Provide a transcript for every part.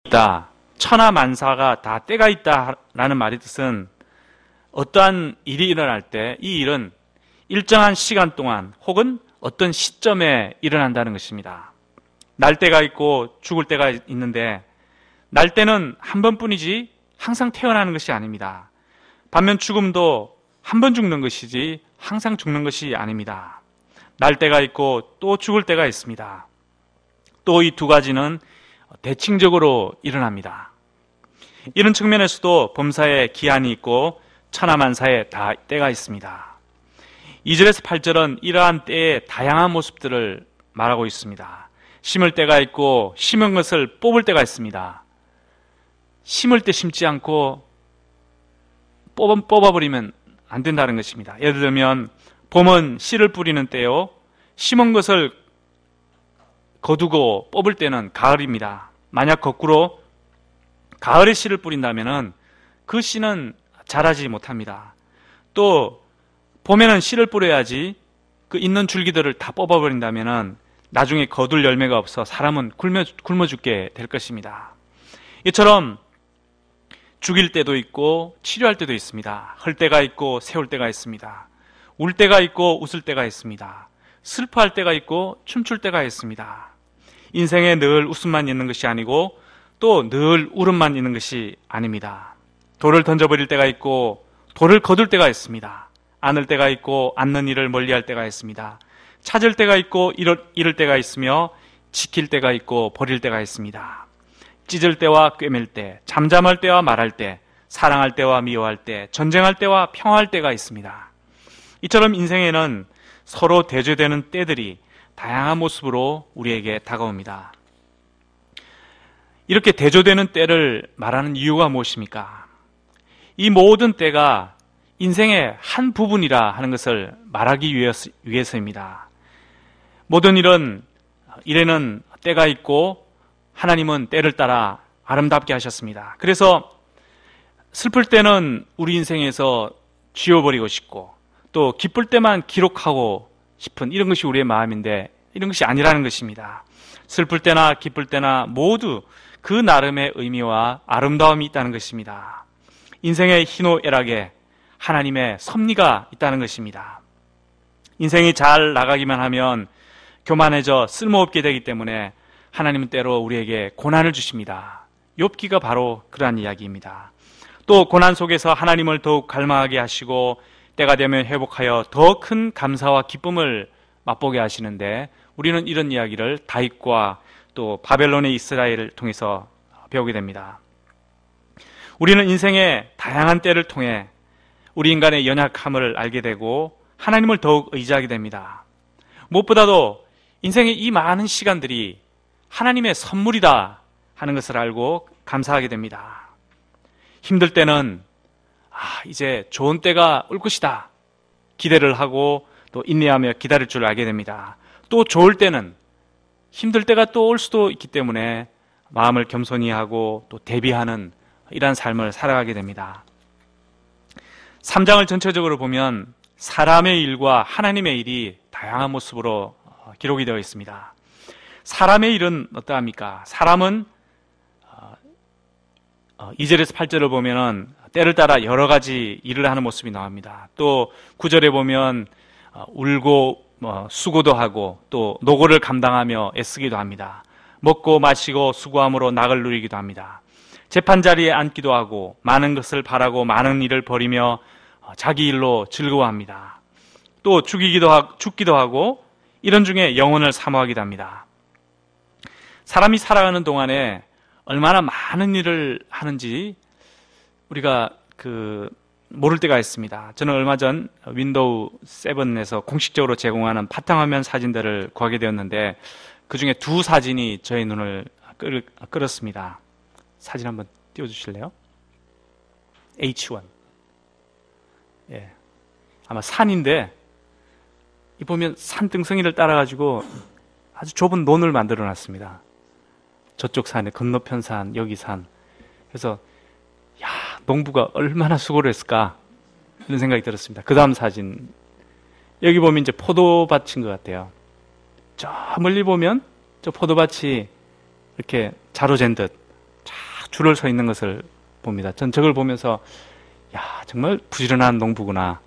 있다, 천하만사가 다 때가 있다라는 말의 뜻은 어떠한 일이 일어날 때 이 일은 일정한 시간 동안 혹은 어떤 시점에 일어난다는 것입니다. 날 때가 있고 죽을 때가 있는데 날 때는 한 번뿐이지 항상 태어나는 것이 아닙니다. 반면 죽음도 한 번 죽는 것이지 항상 죽는 것이 아닙니다. 날 때가 있고 또 죽을 때가 있습니다. 또 이 두 가지는 대칭적으로 일어납니다. 이런 측면에서도 범사에 기한이 있고 천하만사에 다 때가 있습니다. 2절에서 8절은 이러한 때의 다양한 모습들을 말하고 있습니다. 심을 때가 있고 심은 것을 뽑을 때가 있습니다. 심을 때 심지 않고 뽑아버리면 안 된다는 것입니다. 예를 들면 봄은 씨를 뿌리는 때요, 심은 것을 거두고 뽑을 때는 가을입니다. 만약 거꾸로 가을에 씨를 뿌린다면 그 씨는 자라지 못합니다. 또 봄에는 씨를 뿌려야지 그 있는 줄기들을 다 뽑아버린다면 나중에 거둘 열매가 없어 사람은 굶어 죽게 될 것입니다. 이처럼 죽일 때도 있고 치료할 때도 있습니다. 헐 때가 있고 세울 때가 있습니다. 울 때가 있고 웃을 때가 있습니다. 슬퍼할 때가 있고 춤출 때가 있습니다. 인생에 늘 웃음만 있는 것이 아니고 또 늘 울음만 있는 것이 아닙니다. 돌을 던져버릴 때가 있고 돌을 거둘 때가 있습니다. 안을 때가 있고 안는 일을 멀리할 때가 있습니다. 찾을 때가 있고 잃을 때가 있으며 지킬 때가 있고 버릴 때가 있습니다. 찢을 때와 꿰맬 때, 잠잠할 때와 말할 때, 사랑할 때와 미워할 때, 전쟁할 때와 평화할 때가 있습니다. 이처럼 인생에는 서로 대조되는 때들이 다양한 모습으로 우리에게 다가옵니다. 이렇게 대조되는 때를 말하는 이유가 무엇입니까? 이 모든 때가 인생의 한 부분이라 하는 것을 말하기 위해서입니다. 모든 일에는 때가 있고 하나님은 때를 따라 아름답게 하셨습니다. 그래서 슬플 때는 우리 인생에서 지워버리고 싶고 또 기쁠 때만 기록하고 싶은 이런 것이 우리의 마음인데 이런 것이 아니라는 것입니다. 슬플 때나 기쁠 때나 모두 그 나름의 의미와 아름다움이 있다는 것입니다. 인생의 희노애락에 하나님의 섭리가 있다는 것입니다. 인생이 잘 나가기만 하면 교만해져 쓸모없게 되기 때문에 하나님은 때로 우리에게 고난을 주십니다. 욥기가 바로 그러한 이야기입니다. 또 고난 속에서 하나님을 더욱 갈망하게 하시고 때가 되면 회복하여 더 큰 감사와 기쁨을 맛보게 하시는데 우리는 이런 이야기를 다윗과 또 바벨론의 이스라엘을 통해서 배우게 됩니다. 우리는 인생의 다양한 때를 통해 우리 인간의 연약함을 알게 되고 하나님을 더욱 의지하게 됩니다. 무엇보다도 인생의 이 많은 시간들이 하나님의 선물이다 하는 것을 알고 감사하게 됩니다. 힘들 때는 이제 좋은 때가 올 것이다 기대를 하고 또 인내하며 기다릴 줄 알게 됩니다. 또 좋을 때는 힘들 때가 또 올 수도 있기 때문에 마음을 겸손히 하고 또 대비하는 이러한 삶을 살아가게 됩니다. 3장을 전체적으로 보면 사람의 일과 하나님의 일이 다양한 모습으로 기록이 되어 있습니다. 사람의 일은 어떠합니까? 사람은 2절에서 8절을 보면은 때를 따라 여러 가지 일을 하는 모습이 나옵니다. 또 9절에 보면 울고 수고도 하고 또 노고를 감당하며 애쓰기도 합니다. 먹고 마시고 수고함으로 낙을 누리기도 합니다. 재판자리에 앉기도 하고 많은 것을 바라고 많은 일을 벌이며 자기 일로 즐거워합니다. 또 죽기도 하고 이런 중에 영혼을 사모하기도 합니다. 사람이 살아가는 동안에 얼마나 많은 일을 하는지 우리가 모를 때가 있습니다. 저는 얼마 전 윈도우 7에서 공식적으로 제공하는 바탕화면 사진들을 구하게 되었는데 그 중에 두 사진이 저의 눈을 끌었습니다. 사진 한번 띄워주실래요? H1. 예. 아마 산인데 이 보면 산등성이를 따라가지고 아주 좁은 논을 만들어 놨습니다. 저쪽 산에 건너편 산, 여기 산. 그래서 농부가 얼마나 수고를 했을까 이런 생각이 들었습니다. 그 다음 사진 여기 보면 이제 포도밭인 것 같아요. 저 멀리 보면 저 포도밭이 이렇게 자로 잰 듯 잘 줄을 서 있는 것을 봅니다. 전 저걸 보면서 야, 정말 부지런한 농부구나.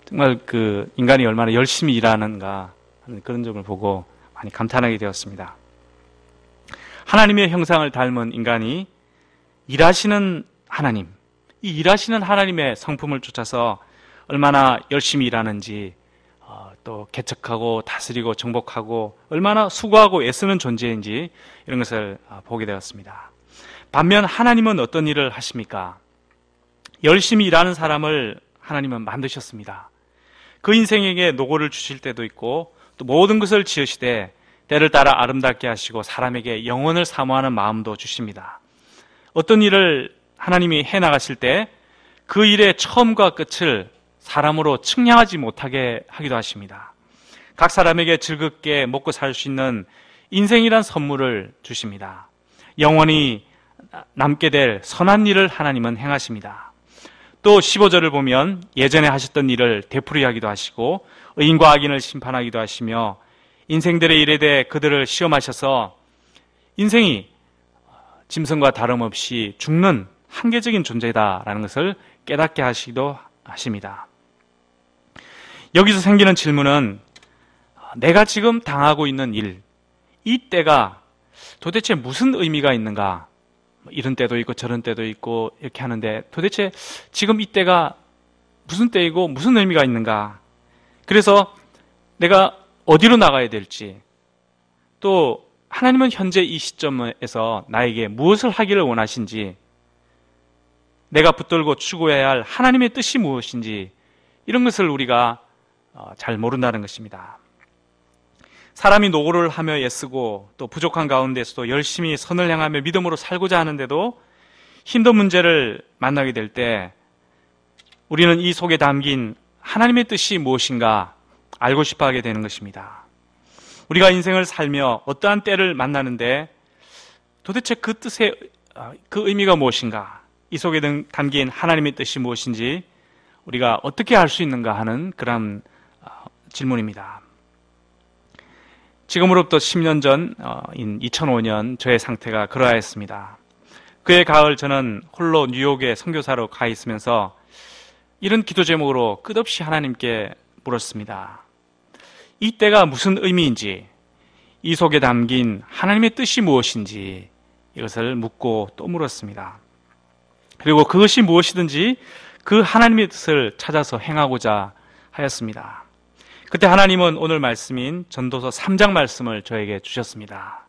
정말 그 인간이 얼마나 열심히 일하는가 하는 그런 점을 보고 많이 감탄하게 되었습니다. 하나님의 형상을 닮은 인간이 일하시는 하나님, 이 일하시는 하나님의 성품을 쫓아서 얼마나 열심히 일하는지, 또 개척하고 다스리고 정복하고 얼마나 수고하고 애쓰는 존재인지 이런 것을 보게 되었습니다. 반면 하나님은 어떤 일을 하십니까? 열심히 일하는 사람을 하나님은 만드셨습니다. 그 인생에게 노고를 주실 때도 있고 또 모든 것을 지으시되 때를 따라 아름답게 하시고 사람에게 영혼을 사모하는 마음도 주십니다. 어떤 일을 하나님이 해나가실 때 그 일의 처음과 끝을 사람으로 측량하지 못하게 하기도 하십니다. 각 사람에게 즐겁게 먹고 살 수 있는 인생이란 선물을 주십니다. 영원히 남게 될 선한 일을 하나님은 행하십니다. 또 15절을 보면 예전에 하셨던 일을 되풀이하기도 하시고 의인과 악인을 심판하기도 하시며 인생들의 일에 대해 그들을 시험하셔서 인생이 짐승과 다름없이 죽는 한계적인 존재다라는 것을 깨닫게 하시기도 하십니다. 여기서 생기는 질문은 내가 지금 당하고 있는 일, 이 때가 도대체 무슨 의미가 있는가? 이런 때도 있고 저런 때도 있고 이렇게 하는데 도대체 지금 이 때가 무슨 때이고 무슨 의미가 있는가? 그래서 내가 어디로 나가야 될지, 또 하나님은 현재 이 시점에서 나에게 무엇을 하기를 원하신지, 내가 붙들고 추구해야 할 하나님의 뜻이 무엇인지 이런 것을 우리가 잘 모른다는 것입니다. 사람이 노고를 하며 애쓰고 또 부족한 가운데서도 열심히 선을 향하며 믿음으로 살고자 하는데도 힘든 문제를 만나게 될 때 우리는 이 속에 담긴 하나님의 뜻이 무엇인가 알고 싶어 하게 되는 것입니다. 우리가 인생을 살며 어떠한 때를 만나는데 도대체 그 뜻의 그 의미가 무엇인가, 이 속에 담긴 하나님의 뜻이 무엇인지 우리가 어떻게 알 수 있는가 하는 그런 질문입니다. 지금으로부터 10년 전인 2005년 저의 상태가 그러하였습니다. 그해 가을 저는 홀로 뉴욕에 선교사로 가 있으면서 이런 기도 제목으로 끝없이 하나님께 물었습니다. 이 때가 무슨 의미인지, 이 속에 담긴 하나님의 뜻이 무엇인지 이것을 묻고 또 물었습니다. 그리고 그것이 무엇이든지 그 하나님의 뜻을 찾아서 행하고자 하였습니다. 그때 하나님은 오늘 말씀인 전도서 3장 말씀을 저에게 주셨습니다.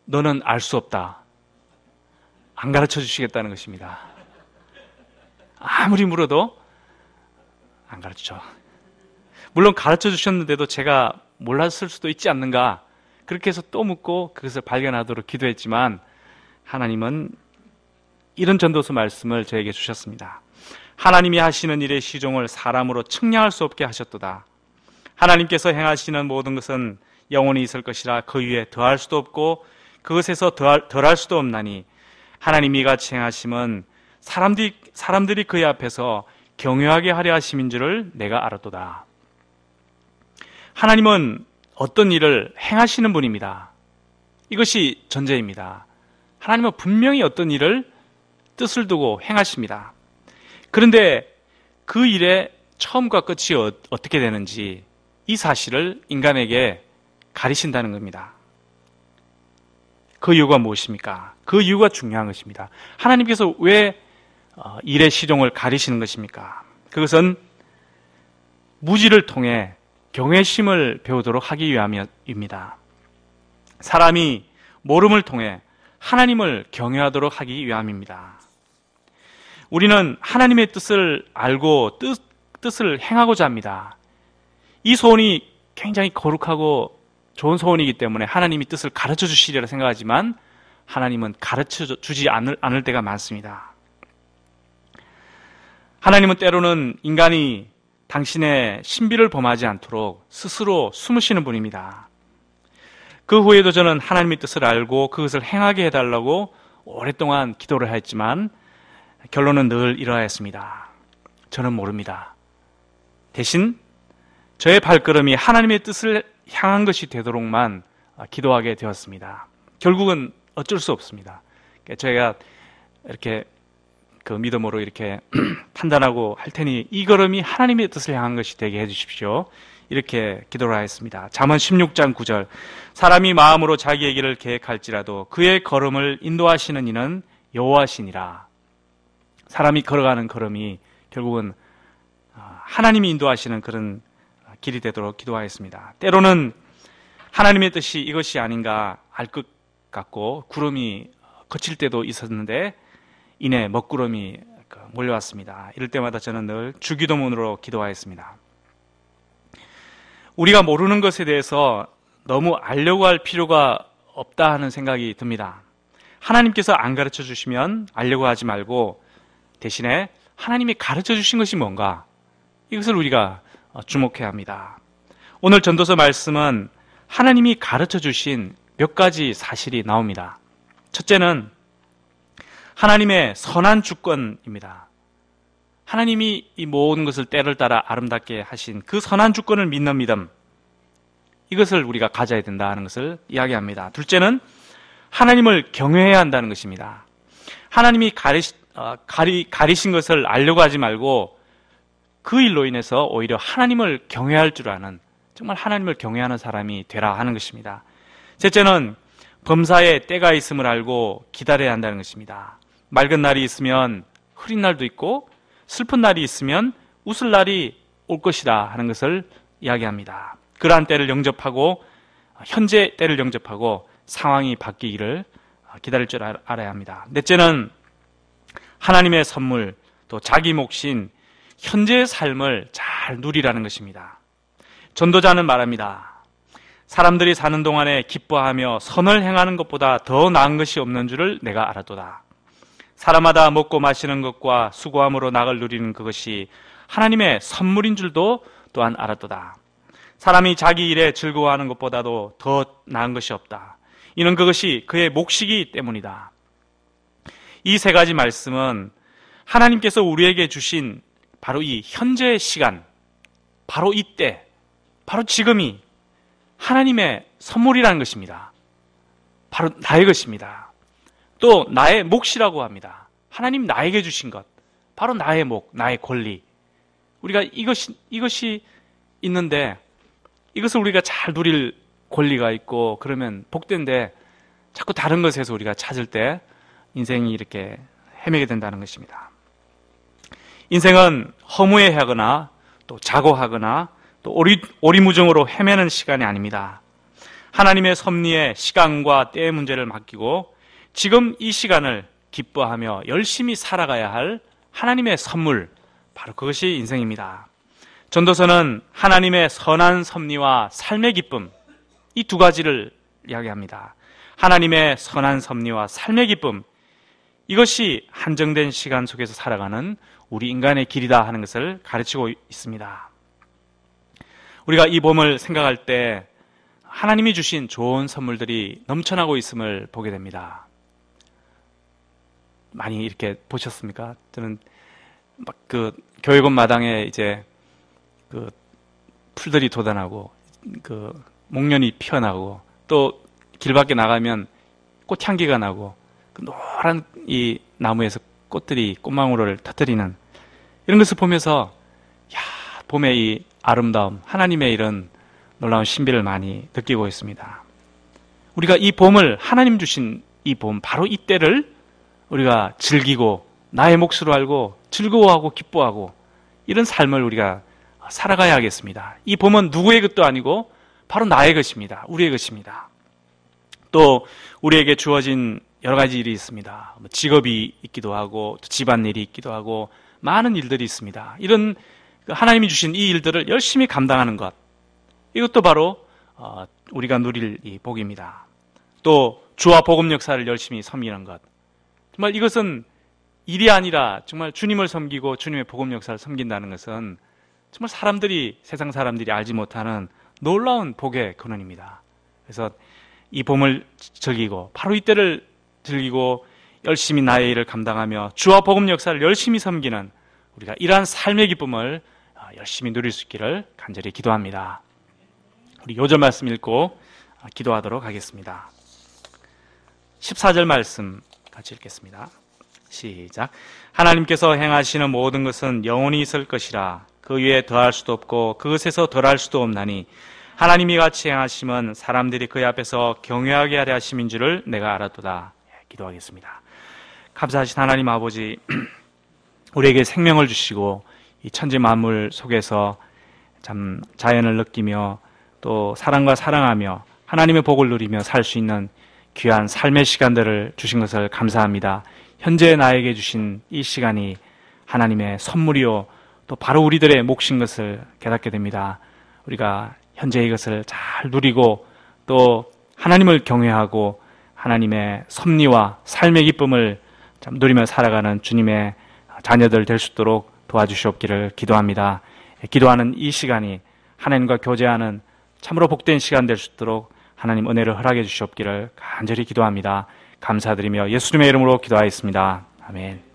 너는 알 수 없다. 안 가르쳐 주시겠다는 것입니다. 아무리 물어도 안 가르쳐. 물론 가르쳐 주셨는데도 제가 몰랐을 수도 있지 않는가, 그렇게 해서 또 묻고 그것을 발견하도록 기도했지만 하나님은 이런 전도서 말씀을 저에게 주셨습니다. 하나님이 하시는 일의 시종을 사람으로 측량할 수 없게 하셨도다. 하나님께서 행하시는 모든 것은 영원히 있을 것이라 그 위에 더할 수도 없고 그것에서 덜할 수도 없나니 하나님이 이같이 행하심은 사람들이 그의 앞에서 경외하게 하려 하심인 줄을 내가 알았도다. 하나님은 어떤 일을 행하시는 분입니다. 이것이 전제입니다. 하나님은 분명히 어떤 일을 뜻을 두고 행하십니다. 그런데 그 일의 처음과 끝이 어떻게 되는지 이 사실을 인간에게 가리신다는 겁니다. 그 이유가 무엇입니까? 그 이유가 중요한 것입니다. 하나님께서 왜 일의 시종을 가리시는 것입니까? 그것은 무지를 통해 경외심을 배우도록 하기 위함입니다. 사람이 모름을 통해 하나님을 경외하도록 하기 위함입니다. 우리는 하나님의 뜻을 알고 뜻을 행하고자 합니다. 이 소원이 굉장히 거룩하고 좋은 소원이기 때문에 하나님이 뜻을 가르쳐 주시리라 생각하지만 하나님은 가르쳐 주지 않을 때가 많습니다. 하나님은 때로는 인간이 당신의 신비를 범하지 않도록 스스로 숨으시는 분입니다. 그 후에도 저는 하나님의 뜻을 알고 그것을 행하게 해달라고 오랫동안 기도를 했지만 결론은 늘 이러하였습니다. 저는 모릅니다. 대신 저의 발걸음이 하나님의 뜻을 향한 것이 되도록만 기도하게 되었습니다. 결국은 어쩔 수 없습니다. 저희가 이렇게 그 믿음으로 이렇게 판단하고 할 테니 이 걸음이 하나님의 뜻을 향한 것이 되게 해주십시오. 이렇게 기도를 하였습니다. 잠언 16장 9절. 사람이 마음으로 자기의 길을 계획할지라도 그의 걸음을 인도하시는 이는 여호와시니라. 사람이 걸어가는 걸음이 결국은 하나님이 인도하시는 그런 길이 되도록 기도하였습니다. 때로는 하나님의 뜻이 이것이 아닌가 알 것 같고 구름이 거칠 때도 있었는데 이내 먹구름이 몰려왔습니다. 이럴 때마다 저는 늘 주기도문으로 기도하였습니다. 우리가 모르는 것에 대해서 너무 알려고 할 필요가 없다 하는 생각이 듭니다. 하나님께서 안 가르쳐 주시면 알려고 하지 말고 대신에 하나님이 가르쳐 주신 것이 뭔가 이것을 우리가 주목해야 합니다. 오늘 전도서 말씀은 하나님이 가르쳐 주신 몇 가지 사실이 나옵니다. 첫째는 하나님의 선한 주권입니다. 하나님이 이 모든 것을 때를 따라 아름답게 하신 그 선한 주권을 믿는 믿음, 이것을 우리가 가져야 된다 하는 것을 이야기합니다. 둘째는 하나님을 경외해야 한다는 것입니다. 하나님이 가리신 것을 알려고 하지 말고 그 일로 인해서 오히려 하나님을 경외할 줄 아는, 정말 하나님을 경외하는 사람이 되라 하는 것입니다. 셋째는 범사에 때가 있음을 알고 기다려야 한다는 것입니다. 맑은 날이 있으면 흐린 날도 있고 슬픈 날이 있으면 웃을 날이 올 것이다 하는 것을 이야기합니다. 그러한 때를 영접하고 현재 때를 영접하고 상황이 바뀌기를 기다릴 줄 알아야 합니다. 넷째는 하나님의 선물, 또 자기 몫인 현재의 삶을 잘 누리라는 것입니다. 전도자는 말합니다. 사람들이 사는 동안에 기뻐하며 선을 행하는 것보다 더 나은 것이 없는 줄을 내가 알았도다. 사람마다 먹고 마시는 것과 수고함으로 낙을 누리는 그것이 하나님의 선물인 줄도 또한 알았도다. 사람이 자기 일에 즐거워하는 것보다도 더 나은 것이 없다. 이는 그것이 그의 몫이기 때문이다. 이 세 가지 말씀은 하나님께서 우리에게 주신 바로 이 현재의 시간, 바로 이때, 바로 지금이 하나님의 선물이라는 것입니다. 바로 나의 것입니다. 또 나의 몫이라고 합니다. 하나님 나에게 주신 것, 바로 나의 몫, 나의 권리. 우리가 이것이 있는데 이것을 우리가 잘 누릴 권리가 있고 그러면 복된데 자꾸 다른 것에서 우리가 찾을 때 인생이 이렇게 헤매게 된다는 것입니다. 인생은 허무해하거나 또 자고하거나 또 오리무중으로 헤매는 시간이 아닙니다. 하나님의 섭리에 시간과 때의 문제를 맡기고 지금 이 시간을 기뻐하며 열심히 살아가야 할 하나님의 선물, 바로 그것이 인생입니다. 전도서는 하나님의 선한 섭리와 삶의 기쁨, 이 두 가지를 이야기합니다. 하나님의 선한 섭리와 삶의 기쁨, 이것이 한정된 시간 속에서 살아가는 우리 인간의 길이다 하는 것을 가르치고 있습니다. 우리가 이 봄을 생각할 때 하나님이 주신 좋은 선물들이 넘쳐나고 있음을 보게 됩니다. 많이 이렇게 보셨습니까? 저는 막 그 교회관 마당에 이제 그 풀들이 돋아나고 그 목련이 피어나고 또 길 밖에 나가면 꽃향기가 나고 그 노란 이 나무에서 꽃들이 꽃망울을 터뜨리는 이런 것을 보면서 야, 봄의 이 아름다움, 하나님의 이런 놀라운 신비를 많이 느끼고 있습니다. 우리가 이 봄을, 하나님 주신 이 봄, 바로 이 때를 우리가 즐기고 나의 몫으로 알고 즐거워하고 기뻐하고 이런 삶을 우리가 살아가야 하겠습니다. 이 봄은 누구의 것도 아니고 바로 나의 것입니다. 우리의 것입니다. 또 우리에게 주어진 여러 가지 일이 있습니다. 직업이 있기도 하고 집안일이 있기도 하고 많은 일들이 있습니다. 이런 하나님이 주신 이 일들을 열심히 감당하는 것, 이것도 바로 우리가 누릴 이 복입니다. 또 주와 복음 역사를 열심히 섬기는 것, 정말 이것은 일이 아니라 정말 주님을 섬기고 주님의 복음 역사를 섬긴다는 것은 정말 세상 사람들이 알지 못하는 놀라운 복의 근원입니다. 그래서 이 봄을 즐기고 바로 이때를 즐기고 열심히 나의 일을 감당하며 주와 복음 역사를 열심히 섬기는 우리가 이러한 삶의 기쁨을 열심히 누릴 수 있기를 간절히 기도합니다. 우리 요절 말씀 읽고 기도하도록 하겠습니다. 14절 말씀 같이 읽겠습니다. 시작. 하나님께서 행하시는 모든 것은 영원히 있을 것이라. 그 위에 더할 수도 없고 그것에서 덜할 수도 없나니 하나님이 같이 행하심은 사람들이 그의 앞에서 경외하게 하려 하심인 줄을 내가 알았도다. 기도하겠습니다. 감사하신 하나님 아버지, 우리에게 생명을 주시고 이 천지 만물 속에서 참 자연을 느끼며 또 사랑과 사랑하며 하나님의 복을 누리며 살 수 있는 귀한 삶의 시간들을 주신 것을 감사합니다. 현재 나에게 주신 이 시간이 하나님의 선물이요 또 바로 우리들의 몫인 것을 깨닫게 됩니다. 우리가 현재 이것을 잘 누리고 또 하나님을 경외하고 하나님의 섭리와 삶의 기쁨을 참 누리며 살아가는 주님의 자녀들 될 수 있도록 도와주시옵기를 기도합니다. 기도하는 이 시간이 하나님과 교제하는 참으로 복된 시간 될 수 있도록 하나님 은혜를 허락해 주시옵기를 간절히 기도합니다. 감사드리며 예수님의 이름으로 기도하였습니다. 아멘.